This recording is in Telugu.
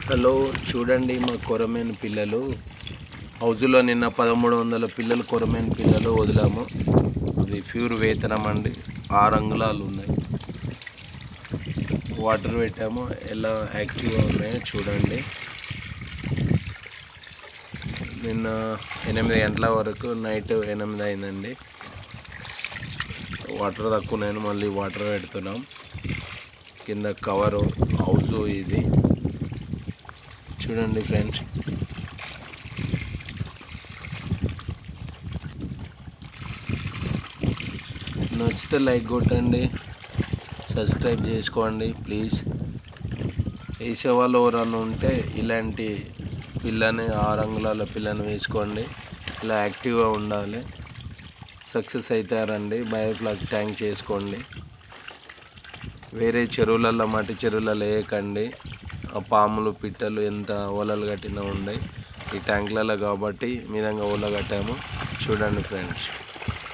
హలో, చూడండి మా కొరమేను పిల్లలు హౌజులో నిన్న 1300 పిల్లలు కొరమేను పిల్లలు వదిలాము. అది ప్యూర్ వేతనం అండి. 6 అంగుళాలు ఉన్నాయి. వాటర్ పెట్టాము, ఎలా యాక్టివ్గా ఉన్నాయో చూడండి. నిన్న 8 గంటల వరకు, నైట్ 8 అయిందండి. వాటర్ తక్కువ నేను మళ్ళీ వాటర్ పెడుతున్నాం. కింద కవరు హౌజు ఇది చూడండి ఫ్రెండ్స్. నచ్చితే లైక్ కొట్టండి, సబ్స్క్రైబ్ చేసుకోండి ప్లీజ్. వేసేవాళ్ళు ఎవరన్నా ఉంటే ఇలాంటి పిల్లని 6 అంగుళాల పిల్లని వేసుకోండి. ఇలా యాక్టివ్గా ఉండాలి. సక్సెస్ అవుతారండి. బయోఫ్లాగ్ ట్యాంక్ చేసుకోండి. వేరే చెరువులలో, మట్టి చెరువులలో వేయకండి. ఆ పాములు పిట్టలు ఎంత ఓలలు కట్టినా ఉన్నాయి ఈ ట్యాంకులలో. కాబట్టి మీదంగా ఓల కట్టాము చూడండి ఫ్రెండ్స్.